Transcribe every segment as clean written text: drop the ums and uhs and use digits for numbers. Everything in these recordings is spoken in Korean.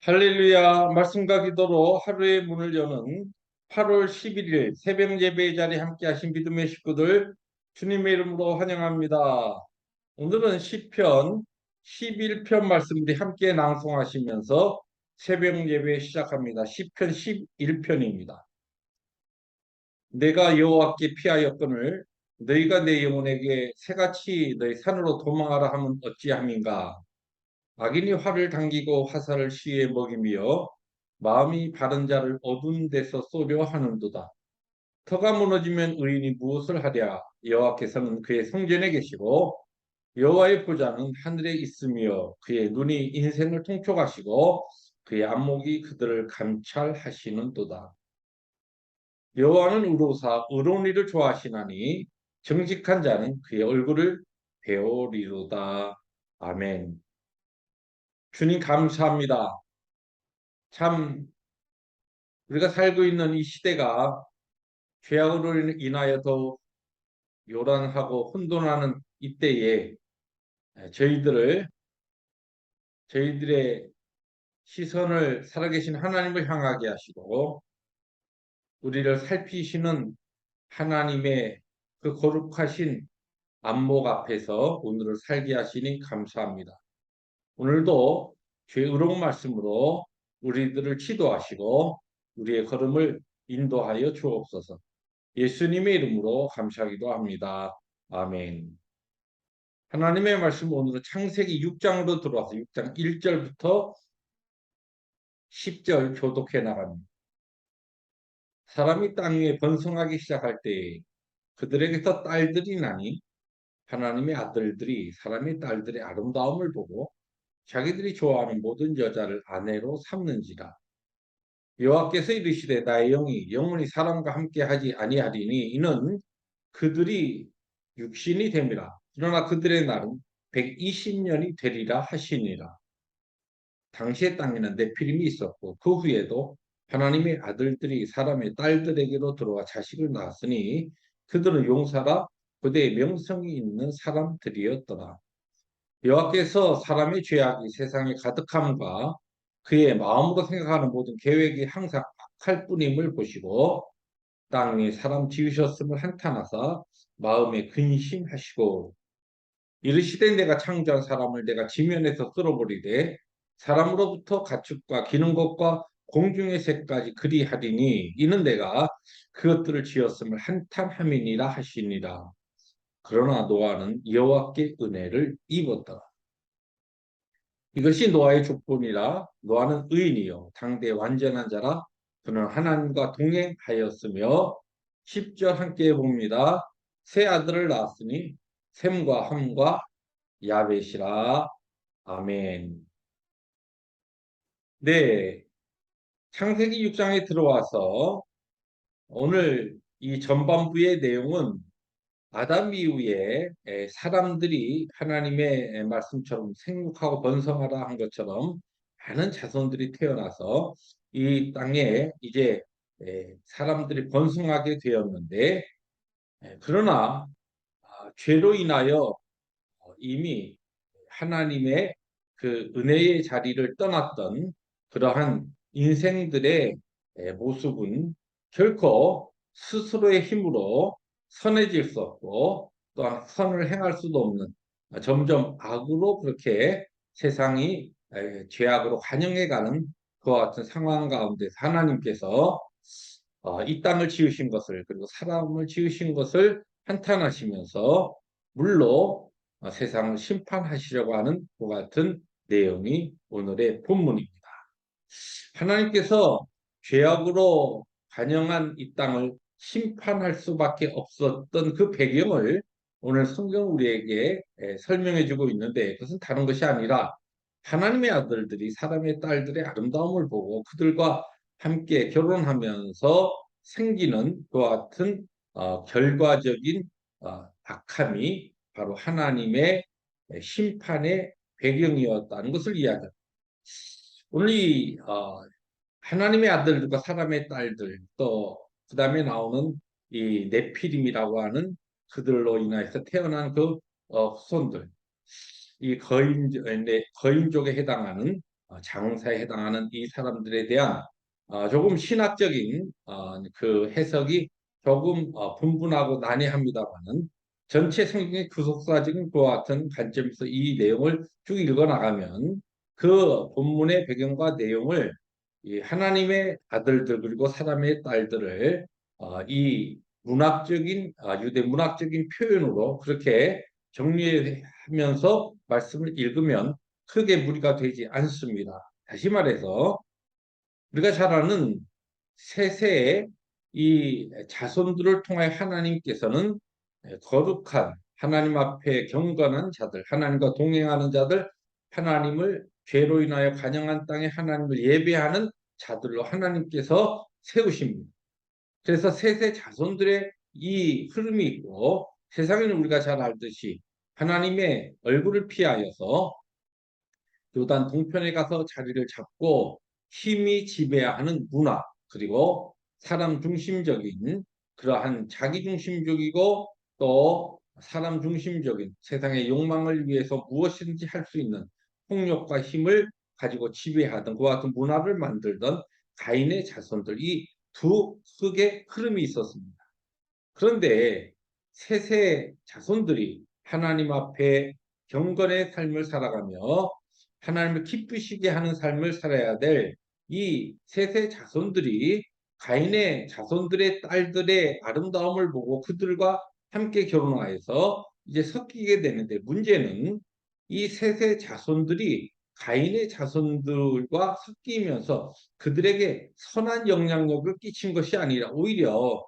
할렐루야. 말씀과 기도로 하루의 문을 여는 8월 11일 새벽 예배의 자리에 함께 하신 믿음의 식구들 주님의 이름으로 환영합니다. 오늘은 시편 11편 말씀 우리 함께 낭송하시면서 새벽 예배 시작합니다. 시편 11편입니다. 내가 여호와께 피하였거늘 너희가 내 영혼에게 새같이 너희 산으로 도망하라 하면 어찌함인가. 악인이 활을 당기고 화살을 시에 먹이며 마음이 바른 자를 어두운 데서 쏘려 하는도다. 터가 무너지면 의인이 무엇을 하랴. 여호와께서는 그의 성전에 계시고 여호와의 보좌는 하늘에 있으며 그의 눈이 인생을 통촉하시고 그의 안목이 그들을 감찰하시는도다. 여호와는 의로사 의로운 일을 좋아하시나니 정직한 자는 그의 얼굴을 배우리로다. 아멘. 주님 감사합니다. 참 우리가 살고 있는 이 시대가 죄악으로 인하여 더 요란하고 혼돈하는 이때에 저희들의 시선을 살아계신 하나님을 향하게 하시고 우리를 살피시는 하나님의 그 거룩하신 안목 앞에서 오늘을 살게 하시니 감사합니다. 오늘도 주의 의로운 말씀으로 우리들을 지도하시고 우리의 걸음을 인도하여 주옵소서. 예수님의 이름으로 감사하기도 합니다. 아멘. 하나님의 말씀 오늘은 창세기 6장으로 들어와서 6장 1절부터 10절 교독해 나갑니다. 사람이 땅 위에 번성하기 시작할 때 그들에게서 딸들이 나니 하나님의 아들들이 사람의 딸들의 아름다움을 보고 자기들이 좋아하는 모든 여자를 아내로 삼는지라. 여호와께서 이르시되 나의 영이 영원히 사람과 함께 하지 아니하리니 이는 그들이 육신이 됨이라. 그러나 그들의 날은 120년이 되리라 하시니라. 당시의 땅에는 네피림이 있었고 그 후에도 하나님의 아들들이 사람의 딸들에게로 들어와 자식을 낳았으니 그들은 용사라 그대의 명성이 있는 사람들이었더라. 여호와께서 사람의 죄악이 세상에 가득함과 그의 마음으로 생각하는 모든 계획이 항상 악할 뿐임을 보시고 땅 위에 사람 지으셨음을 한탄하사 마음에 근심하시고 이르시되 내가 창조한 사람을 내가 지면에서 쓸어버리되 사람으로부터 가축과 기는 것과 공중의 새까지 그리하리니 이는 내가 그것들을 지었음을 한탄함이니라 하시니라. 그러나 노아는 여호와께 은혜를 입었더라. 이것이 노아의 족본이라. 노아는 의인이요 당대 완전한 자라. 그는 하나님과 동행하였으며 10절 함께 봅니다. 세 아들을 낳았으니 셈과 함과 야벳이라. 아멘. 네, 창세기 6장에 들어와서 오늘 이 전반부의 내용은 아담 이후에 사람들이 하나님의 말씀처럼 생육하고 번성하라 한 것처럼 많은 자손들이 태어나서 이 땅에 이제 사람들이 번성하게 되었는데 그러나 죄로 인하여 이미 하나님의 그 은혜의 자리를 떠났던 그러한 인생들의 모습은 결코 스스로의 힘으로 선해질 수 없고 또한 선을 행할 수도 없는 점점 악으로 그렇게 세상이 죄악으로 관영해가는 그와 같은 상황 가운데 하나님께서 이 땅을 지으신 것을 그리고 사람을 지으신 것을 한탄하시면서 물로 세상을 심판하시려고 하는 그와 같은 내용이 오늘의 본문입니다. 하나님께서 죄악으로 관영한 이 땅을 심판할 수밖에 없었던 그 배경을 오늘 성경 우리에게 설명해 주고 있는데 그것은 다른 것이 아니라 하나님의 아들들이 사람의 딸들의 아름다움을 보고 그들과 함께 결혼하면서 생기는 그와 같은 결과적인 악함이 바로 하나님의 심판의 배경이었다는 것을 이야기합니다. 오늘 이 하나님의 아들들과 사람의 딸들 또 그 다음에 나오는 이 네피림이라고 하는 그들로 인해서 태어난 그 후손들 이 거인족에 해당하는 장사에 해당하는 이 사람들에 대한 조금 신학적인 그 해석이 조금 분분하고 난해합니다만은 전체 성경의 구속사적인 그와 같은 관점에서 이 내용을 쭉 읽어 나가면 그 본문의 배경과 내용을 이 하나님의 아들들 그리고 사람의 딸들을 이 문학적인 유대 문학적인 표현으로 그렇게 정리하면서 말씀을 읽으면 크게 무리가 되지 않습니다. 다시 말해서 우리가 잘 아는 세세의 이 자손들을 통하여 하나님께서는 거룩한 하나님 앞에 경건한 자들, 하나님과 동행하는 자들, 하나님을 죄로 인하여 관영한 땅에 하나님을 예배하는 자들로 하나님께서 세우십니다. 그래서 셋의 자손들의 이 흐름이 있고 세상에는 우리가 잘 알듯이 하나님의 얼굴을 피하여서 요단 동편에 가서 자리를 잡고 힘이 지배하는 문화 그리고 사람 중심적인 그러한 자기 중심적이고 또 사람 중심적인 세상의 욕망을 위해서 무엇이든지 할 수 있는 폭력과 힘을 가지고 지배하던 그와 같은 문화를 만들던 가인의 자손들 이 두 흑의 흐름이 있었습니다. 그런데 셋의 자손들이 하나님 앞에 경건의 삶을 살아가며 하나님을 기쁘시게 하는 삶을 살아야 될 이 셋의 자손들이 가인의 자손들의 딸들의 아름다움을 보고 그들과 함께 결혼하여서 이제 섞이게 되는데 문제는 이 셋의 자손들이 가인의 자손들과 섞이면서 그들에게 선한 영향력을 끼친 것이 아니라 오히려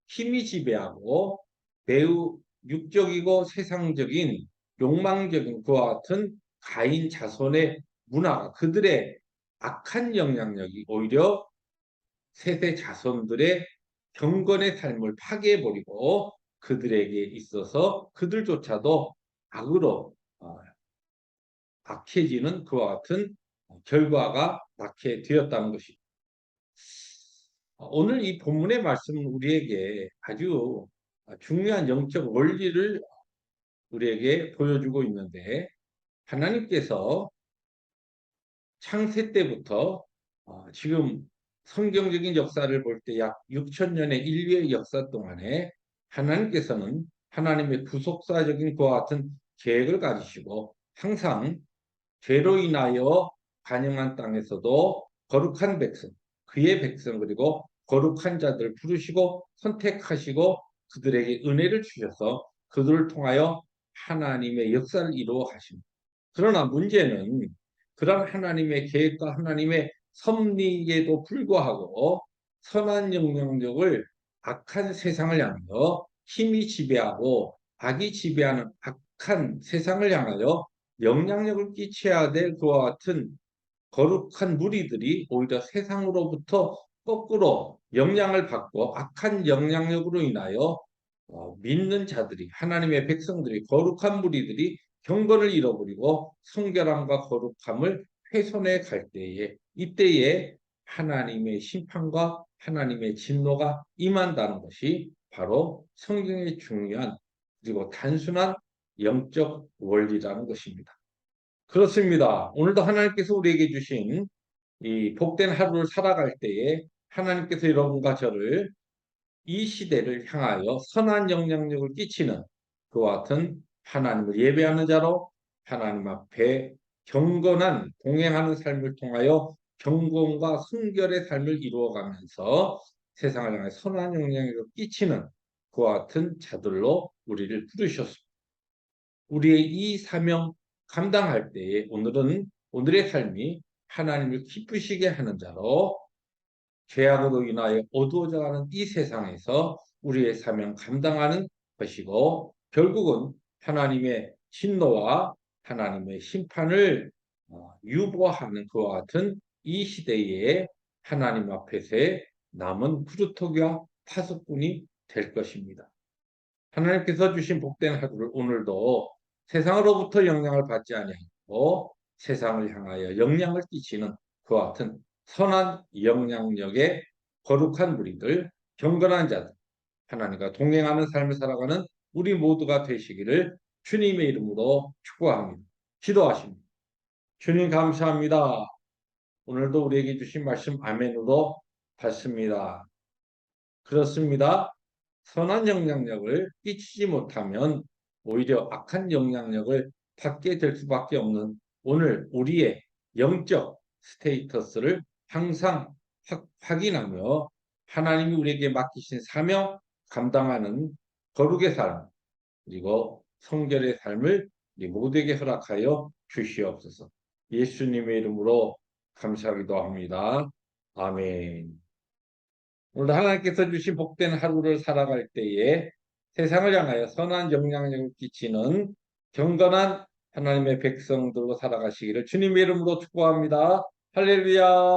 힘이 지배하고 매우 육적이고 세상적인 욕망적인 그와 같은 가인 자손의 문화가 그들의 악한 영향력이 오히려 세대 자손들의 경건의 삶을 파괴해버리고 그들에게 있어서 그들조차도 악으로 악해지는 그와 같은 결과가 낳게 되었다는 것입니다. 오늘 이 본문의 말씀은 우리에게 아주 중요한 영적 원리를 우리에게 보여주고 있는데 하나님께서 창세 때부터 지금 성경적인 역사를 볼 때 약 6천 년의 인류의 역사 동안에 하나님께서는 하나님의 구속사적인 그와 같은 계획을 가지시고 항상 죄로 인하여 간영한 땅에서도 거룩한 백성, 그의 백성 그리고 거룩한 자들을 부르시고 선택하시고 그들에게 은혜를 주셔서 그들을 통하여 하나님의 역사를 이루어 가십니다. 그러나 문제는 그런 하나님의 계획과 하나님의 섭리에도 불구하고 선한 영향력을 악한 세상을 향하여 힘이 지배하고 악이 지배하는 악한 세상을 향하여 영향력을 끼쳐야 될 그와 같은 거룩한 무리들이 오히려 세상으로부터 거꾸로 영향을 받고 악한 영향력으로 인하여 믿는 자들이 하나님의 백성들이 거룩한 무리들이 경건을 잃어버리고 성결함과 거룩함을 훼손해 갈 때에 이때에 하나님의 심판과 하나님의 진노가 임한다는 것이 바로 성경의 중요한 그리고 단순한 영적 원리라는 것입니다. 그렇습니다. 오늘도 하나님께서 우리에게 주신 이 복된 하루를 살아갈 때에 하나님께서 여러분과 저를 이 시대를 향하여 선한 영향력을 끼치는 그와 같은 하나님을 예배하는 자로 하나님 앞에 경건한 동행하는 삶을 통하여 경건과 순결의 삶을 이루어가면서 세상을 향해 선한 영향력을 끼치는 그와 같은 자들로 우리를 부르셨습니다. 우리의 이 사명 감당할 때에 오늘은 오늘의 삶이 하나님을 기쁘시게 하는 자로 죄악으로 인하여 어두워져가는 이 세상에서 우리의 사명 감당하는 것이고 결국은 하나님의 진노와 하나님의 심판을 유보하는 그와 같은 이 시대에 하나님 앞에서의 남은 그루터기와 파수꾼이 될 것입니다. 하나님께서 주신 복된 하루를 오늘도 세상으로부터 영향을 받지 아니하고 세상을 향하여 영향을 끼치는 그와 같은 선한 영향력의 거룩한 무리들, 경건한 자들, 하나님과 동행하는 삶을 살아가는 우리 모두가 되시기를 주님의 이름으로 축복합니다. 기도하십니다. 주님 감사합니다. 오늘도 우리에게 주신 말씀 아멘으로 받습니다. 그렇습니다. 선한 영향력을 끼치지 못하면 오히려 악한 영향력을 받게 될 수밖에 없는 오늘 우리의 영적 스테이터스를 항상 확인하며 하나님이 우리에게 맡기신 사명 감당하는 거룩의 삶 그리고 성결의 삶을 우리 모두에게 허락하여 주시옵소서. 예수님의 이름으로 감사하기도 합니다. 아멘. 오늘 하나님께서 주신 복된 하루를 살아갈 때에 세상을 향하여 선한 영향력을 끼치는 경건한 하나님의 백성들로 살아가시기를 주님의 이름으로 축복합니다. 할렐루야.